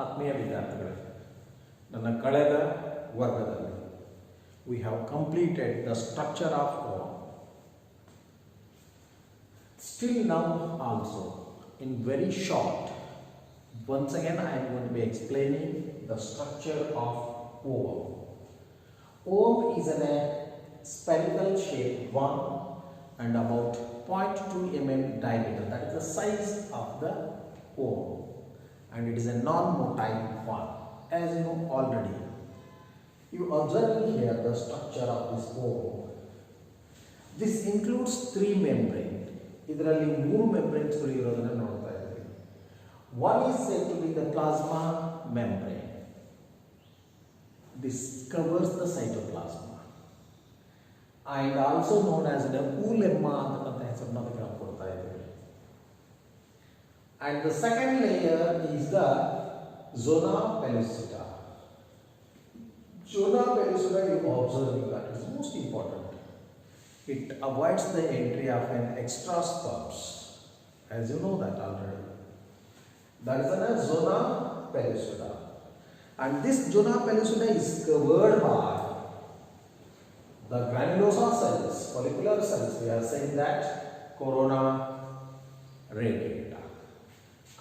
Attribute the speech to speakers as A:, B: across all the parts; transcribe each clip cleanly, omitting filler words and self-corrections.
A: ಆತ್ಮೀಯ ವಿದ್ಯಾರ್ಥಿಗಳೇ, ನನ್ನ ಕಳೆದ ವರ್ಗದಲ್ಲಿ we have completed the structure of ovum. Still now also, in very short, once again I am going to be explaining the structure of ovum. Ovum is in a spherical shape one and about 0.2 mm diameter. That is the size of the ovum, and it is a non-motile one, as you know already. You observe here the structure of this ovum. This includes three membranes. ಇದರಲ್ಲಿ ಮೂರು membranesಗಳು ಇರೋದನ್ನು ನೋಡ್ತಾ ಇದ್ದೀವಿ. One is said to be the plasma membrane. This covers the cytoplasma and also known as the ulemma ಅಂತಕ್ಕಂಥ ಹೆಸರನ್ನು ಅದಕ್ಕೆ ನಾವು ಕೊಡ್ತಾ ಇದ್ದೀವಿ. And the second layer is the zona pellucida. Zona pellucida, you observe that is most important. It avoids the entry of an extra sperms, as you know that already. That is a zona pellucida, and this zona pellucida is covered by the granulosa cells, follicular cells. We are saying that corona radiata.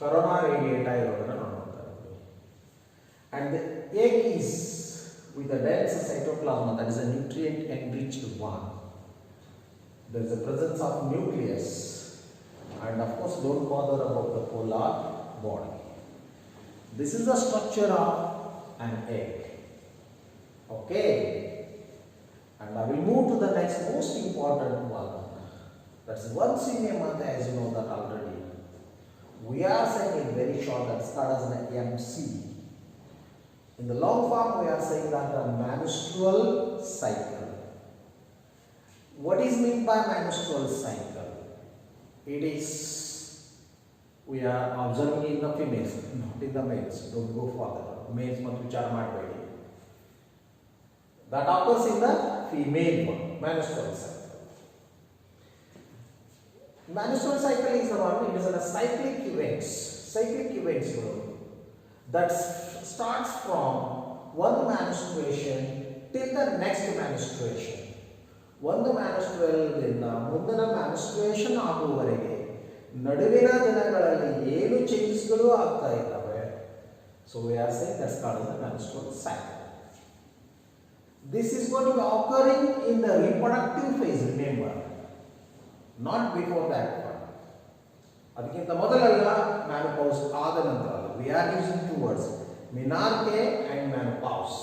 A: Corona radiata irodana noಡ್ತಾ ಇದ್ದೀವಿ. And the egg is with a dense cytoplasma, that is a nutrient enriched one. There is a presence of nucleus, and of course don't bother about the polar body. This is the structure of an egg. Okay, and I will move to the next most important one. That's once in a month, as you know that already. We are saying in very short that starts as an MC. In the long form, we are saying that the menstrual cycle. What is meant by menstrual cycle? It is, we are observing in the females, not in the males. Don't go further. Males must vichar ಮಾಡಬೇಡಿ. That occurs in the female one, menstrual cycle. Menstrual cycle is the one, it is a cyclic events. Cyclic events that starts from one menstruation till the next menstruation. ಒಂದು ಮ್ಯಾನ್ಸ್ಟ್ರುಯಲ್ದಿಂದ ಮುಂದಿನ ಮ್ಯಾನ್ಸ್ಟ್ರುಯೇಷನ್ ಆಗುವವರೆಗೆ ನಡುವಿನ ದಿನಗಳಲ್ಲಿ ಏನು ಚೇಂಜಸ್ಗಳು ಆಗ್ತಾ ಇದ್ದಾವೆ. So we are saying that's called the menstrual cycle. This is going to be occurring in the reproductive phase, remember, not before that one. ಅದಕ್ಕಿಂತ ಮೊದಲೆಲ್ಲ ಮ್ಯಾನೋಪೌಸ್ ಆದ ನಂತರ ಅಲ್ಲ. We are using two words, menarche and menopause.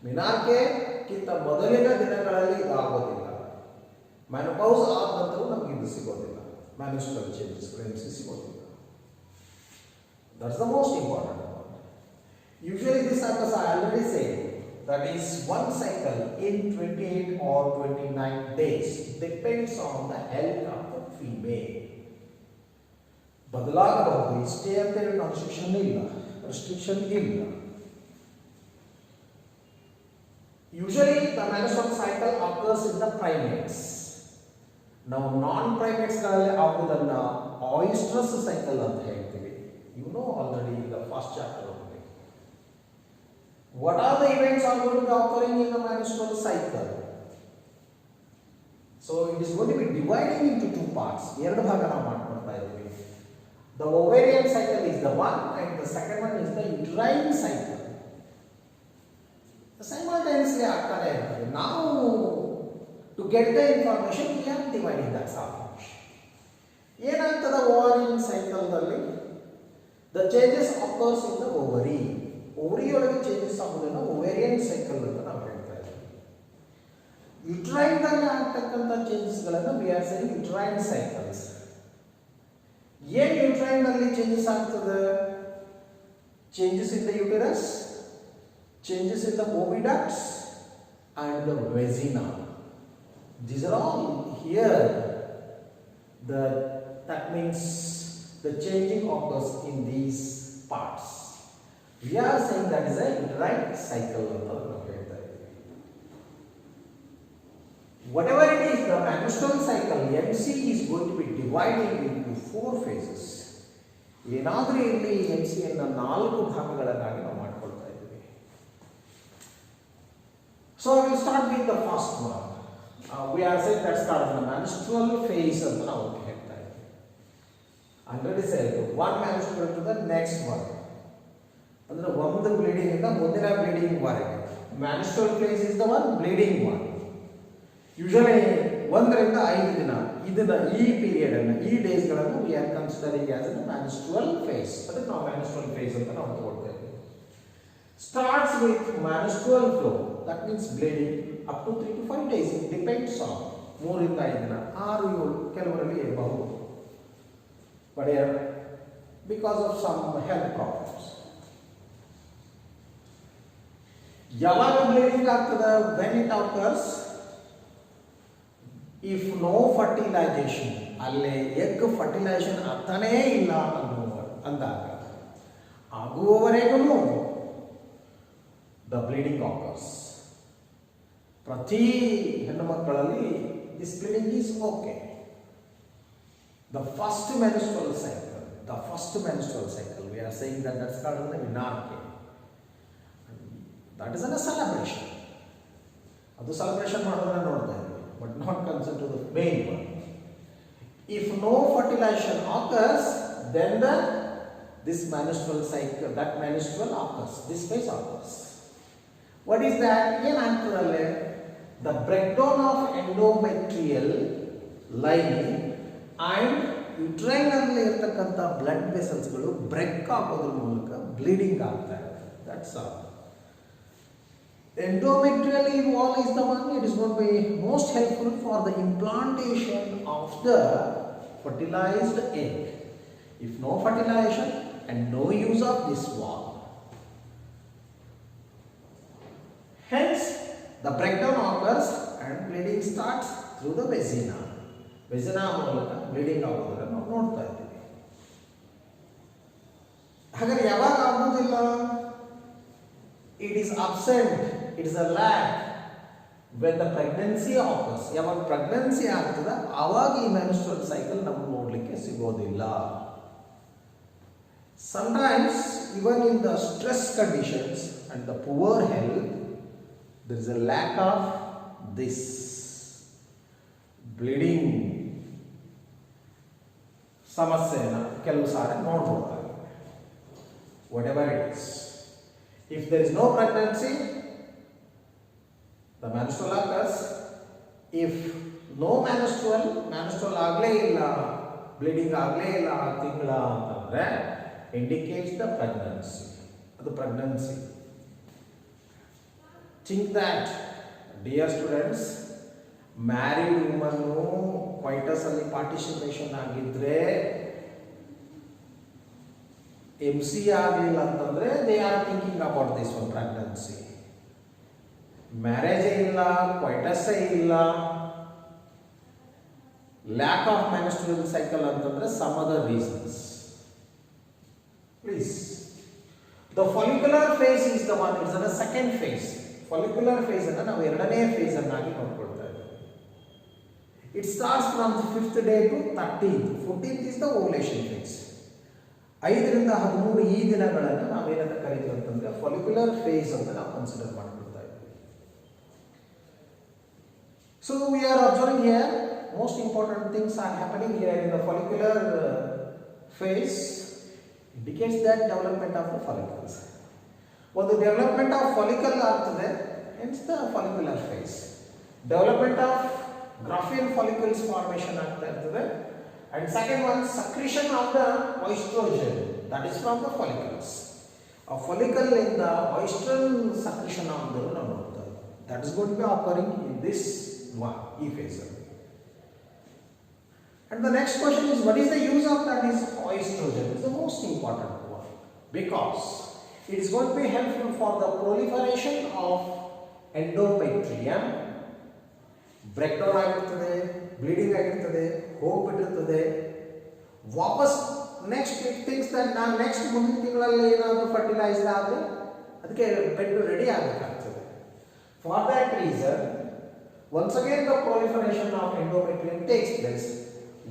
A: Menarche ಕಿಂತ ಮೊದಲಿನ ದಿನಗಳಲ್ಲಿ ಇದಾಗೋದಿಲ್ಲ, ಮ್ಯಾನೋಪೌಸ್ ಆದ ನಂತರ ನಮಗೆ ಇದು ಸಿಗೋದಿಲ್ಲ, ಮ್ಯಾನುಸ್ಟ್ರಲ್ ಚೇಂಜಸ್ ಸಿಗೋದಿಲ್ಲ. That's the most important one. Usually this happens, I already said, that is one cycle in 28 or 29 days, depends on the health of the female. ಬದಲಾಗಬಹುದು, ಇಷ್ಟೇ ಅಂತೇಳಿ ರೆಸ್ಟ್ರಿಕ್ಷನ್ ಇಲ್ಲ. Usually the menstrual cycle occurs in the primates. Now non-primates ಗಳಲ್ಲಿ ಆಗುವುದನ್ನ oestrus cycle ಅಂತ ಹೇಳ್ತೀವಿ. You know already in the first chapter only. What are the events are going to be occurring in the menstrual cycle? So it is going to be divided into two parts. ಎರಡು ಭಾಗ ನಾವು ಮಾಡ್ಕೊಳ್ತಾ ಇದ್ದೀವಿ. The ovarian cycle is the one, and the second one is the uterine cycle. Simultaneously ಆಗ್ತಾನೆ ಇರ್ತದೆ. ನಾವು to get the information we are dividing that subject. ಏನಾಗ್ತದೆ ovarian cycle ದಲ್ಲಿ? The changes occurs in the ovary. ovary ಒಳಗೆ changes ಆಗೋದನ್ನ ovarian cycle ಅಂತ ನಾವು ಹೇಳ್ತಾ ಇದ್ದೀವಿ. uterine ದಲ್ಲಿ ಆಗ್ತಕ್ಕಂಥ ಚೇಂಜಸ್ ಗಳನ್ನು we are saying uterine cycles. ಏನು uterine ನಲ್ಲಿ ಚೇಂಜಸ್ ಆಗ್ತದೆ? changes in the uterus, changes in the oviducts and the vagina. These are all here. That means the changing occurs in these parts. We are saying that is a uterine cycle. Whatever it is, the menstrual cycle, MC, is going to be divided into four phases. ಏನಾದರೂ ಇಲ್ಲಿ MC-ಯನ್ನು 4 ಭಾಗಗಳನ್ನಾಗಿ ನಾವು ಮಾಡ್ಕೊಳ್ತಾ ಇದ್ದೀವಿ. So I will start with the first one. We are said that start the menstrual phase ಅಂತ ನಾವು ಹೇಳ್ತಾ ಇದ್ದೀವಿ. Already said one menstrual to the next one, ಅಂದ್ರೆ ಒಂದು ಬ್ಲೀಡಿಂಗ್ ಇಂದ ಮುಂದಿನ ಬ್ಲೀಡಿಂಗ್ ವರೆಗೆ. Menstrual phase is the one bleeding one. Usually 1 ರಿಂದ 5 ದಿನ ಇದನ್ನ ಈ ಪೀರಿಯಡ್ ಅನ್ನು ಈ ಡೇಸ್ ಗಳನ್ನು we are considering as a menstrual phase. ಅದಕ್ಕೆ ನಾವು ಮೆನ್ಸ್ಟ್ರುವಲ್ ಫೇಸ್ ಅಂತ ನಾವು ತಗೊಳ್ತಾ ಇದ್ದೀವಿ. Starts with menstrual flow, that means bleeding up to 3 to 5 days. It depends on 3 ರಿಂದ 5 ದಿನ, 6, 7 ಕೆಲವರಲ್ಲಿ ಇರಬಹುದು. But because of some health problems. ಯಾವಾಗ ಬ್ಲೀಡಿಂಗ್ ಆಗ್ತದೆ? When it occurs if no fertilisation, ಅಲ್ಲೇ ಎಗ್ ಫರ್ಟಿಲೈಸೇಷನ್ ಆಗ್ತಾನೇ ಇಲ್ಲ ಅಂದಾಗ, ಆಗುವವರೆಗೂ ದ ಬ್ಲೀಡಿಂಗ್ ಆಕರ್ಸ್. ಪ್ರತಿ ಹೆಣ್ಣು ಮಕ್ಕಳಲ್ಲಿ this bleeding is okay. The first menstrual cycle we are saying that that's called the menarche. That is a celebration. ಅದು celebration ಮಾಡೋದನ್ನ ನೋಡ್ತಾ ಇದ್ದೀವಿ, but not concerned to the main one. If no fertilization occurs, then this menstrual cycle, that menstrual occurs, this phase occurs. What is that? The breakdown of endometrial lining and uterine ಇರತಕ್ಕಂಥ blood ವೆಸಲ್ಸ್ಗಳು break ಆಗೋದ್ರ ಮೂಲಕ bleeding ಆಗ್ತಾ ಇದೆ. That's all. Endometrial wall is the one, it is going to be most helpful for the implantation of the fertilized egg. If no fertilization and no use of this wall, hence the breakdown occurs and bleeding starts through the vagina. Vagina ಮೂಲಕ bleeding ಆಗೋದನ್ನ ನಾವು ನೋಡ್ತಾ ಇದ್ದೀವಿ. ಹಾಗಾದ್ರೆ ಯಾವಾಗ ಆಗೋದಿಲ್ಲ? It is absent, it is a lag when the pregnancy occurs. ಯಾವಾಗ pregnancy ಆಗ್ತದೆ ಆವಾಗ ಈ ಮೆನ್ಸ್ಟ್ರುವಲ್ ಸೈಕಲ್ ನಮಗೆ ನೋಡಲಿಕ್ಕೆ ಸಿಗೋದಿಲ್ಲ. Sometimes even in the stress conditions and the poor health, there is a lack of this bleeding ಸಮಸ್ಯೆನ ಕೆಲವು ಸಾರಿ ನೋಡಬಹುದು. Whatever it is, if there is no pregnancy, the menstrual occurs. If no menstrual ಆಗಲೇ ಇಲ್ಲ, bleeding ಆಗಲೇ ಇಲ್ಲ 6 ತಿಂಗಳ ಅಂತಂದ್ರೆ indicates the pregnancy. ಅದು pregnancy. Think that, dear students, married woman coitus ಅಲ್ಲಿ ಪಾರ್ಟಿಸಿಪೇಷನ್ ಆಗಿದ್ರೆ MC ಆಗಲಿಲ್ಲ ಅಂತಂದ್ರೆ they are thinking about this one, pregnancy. ಮ್ಯಾರೇಜೇ ಇಲ್ಲ, coitus ಇಲ್ಲ, lack of menstrual cycle ಅಂತಂದ್ರೆ some other reasons. Please, the follicular phase is the one, it's the second phase. Follicular phase ಅನ್ನು ನಾವು ಎರಡನೇ ಫೇಸ್ ಅನ್ನಾಗಿ ನೋಡ್ಕೊಳ್ತಾ ಇದ್ದೀವಿ. It starts from the 5th day to 13th. 14th is the ovulation phase. 5 ರಿಂದ 13 ಈ ದಿನಗಳನ್ನು ನಾವೇನಂತ ಕರೀತೀವಿ ಅಂತಂದ್ರೆ ಫಾಲಿಕ್ಯುಲರ್ ಫೇಸ್ ಅಂತ ನಾವು ಕನ್ಸಿಡರ್ ಮಾಡ್ಕೊಳ್ತಾ ಇದ್ದೀವಿ. So we are observing here most important things are happening here in the follicular phase. Indicates that development of the follicles. ಒಂದು ಡೆವಲಪ್ಮೆಂಟ್ ಆಫ್ ಫಾಲಿಕಲ್ ಆಗ್ತದೆ, hence the follicular phase. Development of Graafian follicles formation ಆಗ್ತಾ ಇರ್ತದೆ. And second one, secretion of the oestrogen, that is from the follicles. A follicle in the oestrogen secretion of the that is going to be occurring in this one, E phase. And the next question is, what is the use of that is oestrogen? It's the most important one because it is going to be helpful for the proliferation of endometrium. Breakdown ಆಗಿರ್ತದೆ, bleeding ಆಗಿರ್ತದೆ, ಹೋಗ್ಬಿಟ್ಟಿರ್ತದೆ, ವಾಪಸ್ next it thinks that ನಾನು next ಮುಂದಿನ ತಿಂಗಳಲ್ಲಿ ಏನಾದರೂ fertilised ಆದರೆ ಅದಕ್ಕೆ ಬೆಡ್ ರೆಡಿ ಆಗಬೇಕಾಗ್ತದೆ. For that reason once again the proliferation of endometrium takes place.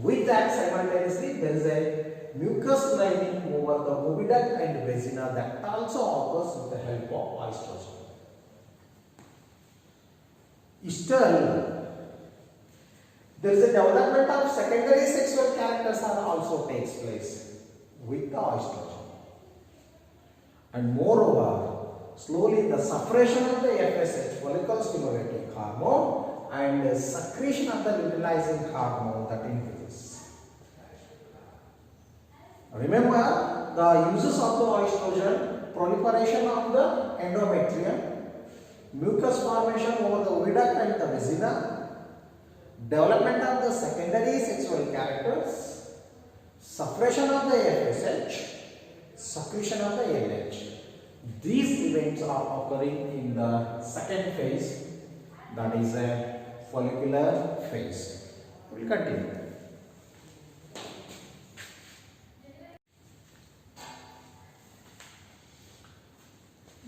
A: With that simultaneously simultaneously there is a mucus lining over the oviduct and vagina that also occurs with the help of estrogen. Estrel. There is a development of secondary sexual characters also takes place with the estrogen. And moreover, slowly the suppression of the FSH, follicle stimulating hormone, and secretion of the luteinizing hormone that increases. Remember the uses of the estrogen: proliferation of the endometrium, mucus formation over the oviduct and the vagina, development of the secondary sexual characters, suppression of the FSH, secretion of the LH. These events are occurring in the second phase, that is a follicular phase. We will continue.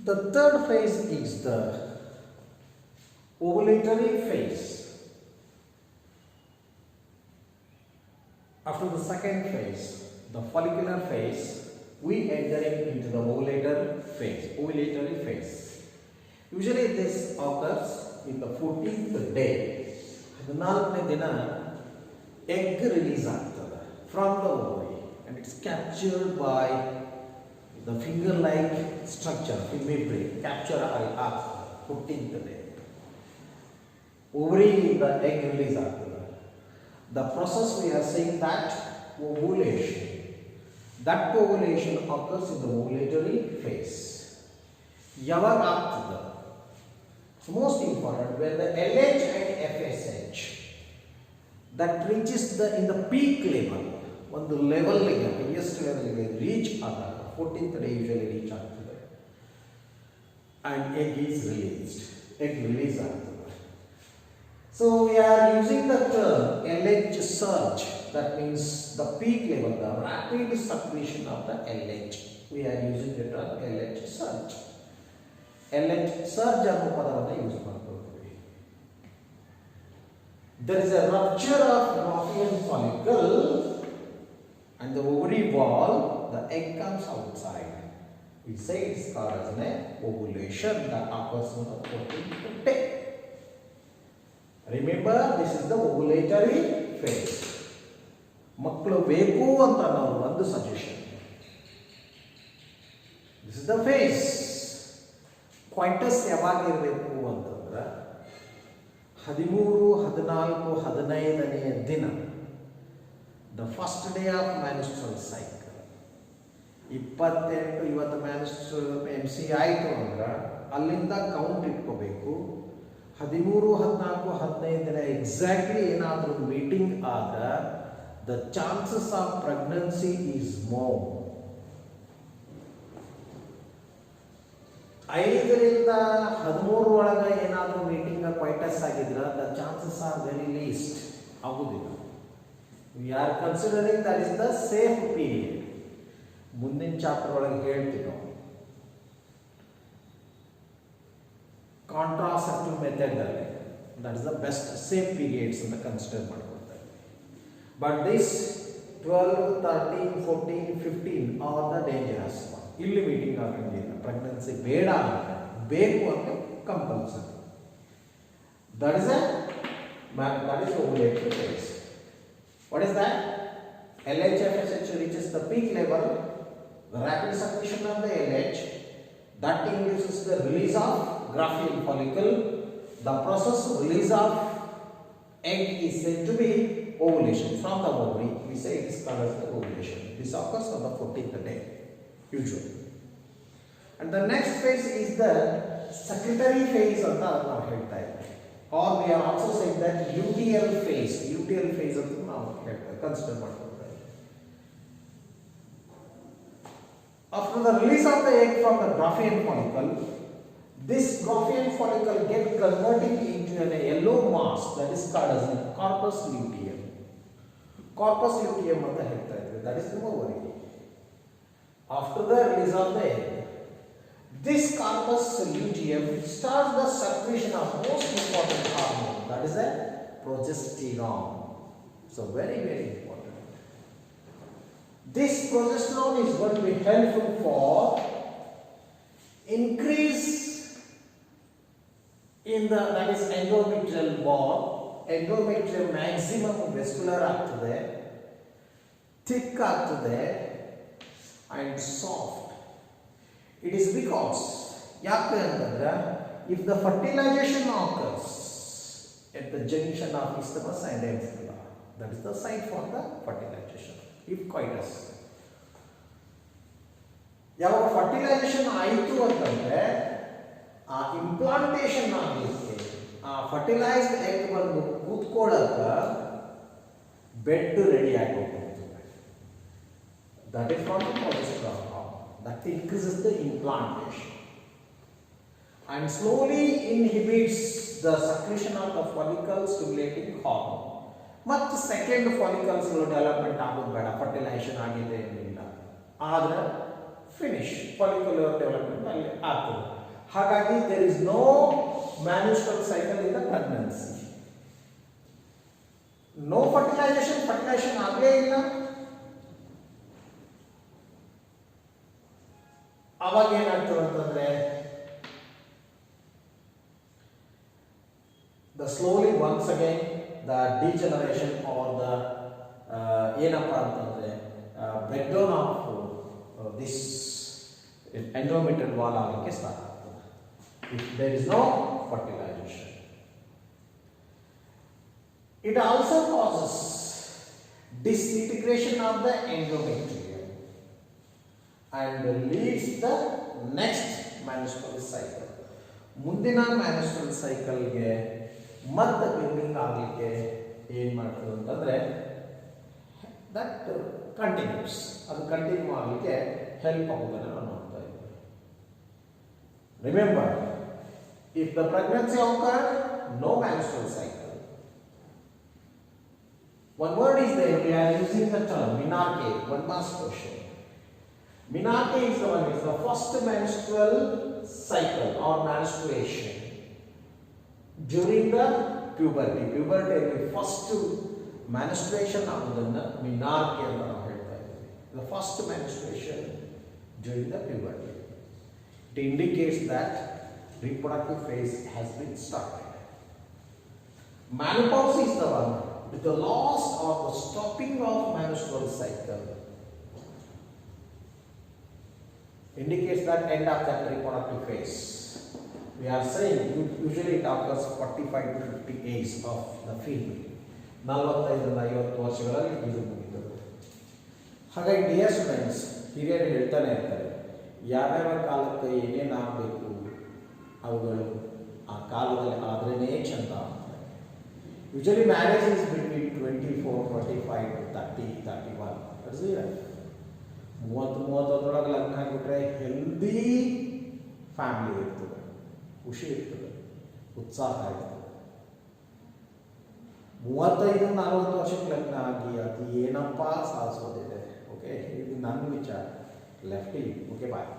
A: The third phase is the ovulatory phase. After the second phase, the follicular phase, we entering into the ovulatory phase. Usually this occurs in the 14th day. 14ನೇ ದಿನ egg release ಆಗ್ತದೆ from the ovary and it's captured by the finger-like structure, membrane, capture ಆಗ್ತದೆ 14th day. Ovary the egg release ಆಗ್ತದೆ. The process we are saying that ovulation. That ovulation occurs in the ovulatory phase. ಯಾವಾಗ ಆಗ್ತದೆ? It's most important when the LH and FSH that reaches in the peak level, ಒಂದು level ಗೆ highest level ಗೆ reach ಆದಾಗ 14th day usually reach ಆಗ್ತದೆ and egg is released. Egg release ಆಗ್ತದೆ. So we are using the term LH surge. That means the peak level, the rapid secretion of the LH. We are using the term LH surge. LH surge ಅನ್ನೋ ಪದವನ್ನು use ಮಾಡ್ತೀವಿ. There is a rupture of Graafian follicle and the ovary wall, the egg comes outside. We say it is called as an ovulation that occurs on the 14th day. Remember, this is the ovulatory phase. ಮಕ್ಕಳು ಬೇಕು ಅಂತ ನಾವು ಒಂದು suggestion. This is the phase. ಕ್ವಾಂಟಸ್ ಯಾವಾಗ ಇರಬೇಕು ಅಂತಂದ್ರೆ 13, 14, 15ನೇ ದಿನ, the first day of menstrual cycle. 28 ಇವತ್ತು ಮ್ಯಾನುಸ್ಟ್ರಲ್ MC ಆಯಿತು ಅಂದ್ರೆ ಅಲ್ಲಿಂದ ಕೌಂಟ್ ಇಟ್ಕೋಬೇಕು. 13, 14, 15 ದಿನ ಎಕ್ಸಾಕ್ಟ್ಲಿ ಏನಾದರೂ ಮೀಟಿಂಗ್ ಆದ the chances of pregnancy is more. 5ರಿಂದ 13 ಒಳಗೆ ಏನಾದರೂ ಮೀಟಿಂಗ್ ಕ್ವೈಟಸ್ ಆಗಿದ್ರೆ the chances are very least. ಆಗುದಿಲ್ಲ. We are considering that is the safe period. ಮುಂದಿನ ಚಾಪ್ಟರ್ ಒಳಗೆ ಹೇಳ್ತೀವಿ ನಾವು. ಕಾಂಟ್ರಾಸೆಪ್ಟಿವ್ ಮೆಥಡ್ ಅಲ್ಲಿ that is the best safe periods ಅಂತ ಕನ್ಸಿಡರ್ ಮಾಡ್ತಾರೆ. But this 12, 13, 14, 15 are the dangerous one. ಇಲ್ಲಿ ಮೀಟಿಂಗ್ ಆಗಂಗಿಲ್ಲ. ಪ್ರೆಗ್ನೆನ್ಸಿ ಬೇಡ ಅಂತ ಬೇಕು ಅಂತ compulsory. That is ovulatory phase. What is that? LH FSH reaches the peak level. The rapid secretion of the LH that induces the release of Graafian follicle. The process release of egg is said to be ovulation from the ovary. We say it is called as the ovulation. This occurs on the 14th day usually. And the next phase is the secretory phase ಅಂತ ನಾವು ಹೇಳ್ತಾ ಇದ್ದೀವಿ. Or we are also saying that luteal phase. Luteal phase ಅಂತ ನಾವು consider ಮಾಡ್ಕೊಳ್ತಾ ಇದ್ದೀವಿ. After the release of the egg from the Graafian follicle, this Graafian follicle gets converted into a yellow mass that is called as a corpus luteum. Corpus luteum ಅಂತ ಹೇಳ್ತಾ ಇದ್ದೀವಿ. That is the ovary. After the release of the egg, this corpus luteum starts the secretion of most important hormone, that is a progesterone. So very important. This progesterone is going to be helpful for increase in the, that is endometrial wall. Endometrium maximum vascular ಆಗ್ತದೆ, thick ಆಗ್ತದೆ and soft. It is because ಯಾಕೆ ಅಂತಂದ್ರೆ if the fertilization occurs at the junction of isthmus and ampulla, that is the site for the fertilization. If coitus ಯಾವಾಗ fertilisation ಆಯಿತು ಅಂತಂದ್ರೆ ಆ implantation ಆಗಲಿಕ್ಕೆ ಆ ಫರ್ಟಿಲೈಸ್ಡ್ ಎಗ್ ಬಂದು ಕೂತ್ಕೊಳ್ಳೋಕ ಬೆಡ್ ರೆಡಿ ಆಗಿ ಹೋಗ್ತದೆ. That is from the progesterone that increases the implantation and slowly inhibits the secretion of the follicle stimulating hormone. ಮತ್ತು ಸೆಕೆಂಡ್ ಫಾಲಿಕಲ್ಸ್ ಡೆವಲಪ್ಮೆಂಟ್ ಆಗೋದು ಬೇಡ, ಫರ್ಟಿಲೈಸೇಷನ್ ಆಗಿದೆ ಏನಿಲ್ಲ ಆದರೆ ಫಿನಿಶ್ ಫಾಲಿಕ್ಯುಲರ್ ಡೆವಲಪ್ಮೆಂಟ್ ಅಲ್ಲಿ ಆಗ್ತದೆ. ಹಾಗಾಗಿ there is no menstrual cycle in the pregnancy, no fertilisation ಆಗಲೇ ಇಲ್ಲ. ಅವಾಗ ಏನಾಗ್ತದೆ ಅಂತಂದ್ರೆ the slowly once again the degeneration or the ಏನಪ್ಪಾ ಅಂತಂದ್ರೆ breakdown of this endometrial wall ಆಗಲಿಕ್ಕೆ ಸ್ಟಾರ್ಟ್ ಆಗ್ತದೆ if there is no fertilization. It also causes disintegration of the endometrium and leads the next menstrual cycle. ಮುಂದಿನ menstrual cycle ಗೆ ಮತ್ತೆ bleeding ಆಗಲಿಕ್ಕೆ ಏನು ಮಾಡ್ತದೆ ಅಂತಂದ್ರೆ ದಟ್ ಕಂಟಿನ್ಯೂಸ್, ಅದು ಕಂಟಿನ್ಯೂ ಆಗಲಿಕ್ಕೆ ಹೆಲ್ಪ್ ಆಗೋದನ್ನು ನಾವು ನೋಡ್ತಾ ಇದ್ದೀವಿ. Remember, if the pregnancy occurred, no menstrual cycle. One word is there, we are using the term menarche. One last question. Menarche is the one, is the first menstrual cycle or menstruation during the puberty. Puberty first menstruation ಆಗೋದನ್ನ menarche ಅಂತ ನಾವು ಹೇಳ್ತಾ ಇದ್ದೀವಿ. The first menstruation during the puberty. It indicates that reproductive phase has been started. Menopause is the one with the loss or the stopping of menstrual cycle. Indicates that end of that reproductive phase. We are saying usually it occurs 45 to 50 age of the female. 45-50 ವರ್ಷಗಳಲ್ಲಿ ಇದು ಮುಗಿತು. ಹಾಗಾಗಿ dear students, ಹಿರಿಯರು ಹೇಳ್ತಾನೆ ಇರ್ತಾರೆ ಯಾವ್ಯಾವ ಕಾಲಕ್ಕೆ ಏನೇನು ಆಗಬೇಕು ಅವುಗಳು ಆ ಕಾಲದಲ್ಲಿ ಆದ್ರೇ ಚಂದ. Usually marriage is between 24, 25 to 30, 31. That's it. 30-31 ಲಗ್ನ ಆಗಿಬಿಟ್ರೆ ಹೆಲ್ದಿ ಫ್ಯಾಮಿಲಿ ಇರ್ತದೆ, ಖುಷಿ ಇರ್ತದೆ, ಉತ್ಸಾಹ ಇರ್ತದೆ. 35-40 ವರ್ಷಕ್ಕೆ ಲಗ್ನ ಆಗಿ ಅದು ಏನಪ್ಪ ಸಾಧಿಸೋದಿದೆ. ಓಕೆ, ಇದು ನನ್ನ ವಿಚಾರ. ಲೆಫ್ಟಿ. ಓಕೆ, ಬಾಯ್.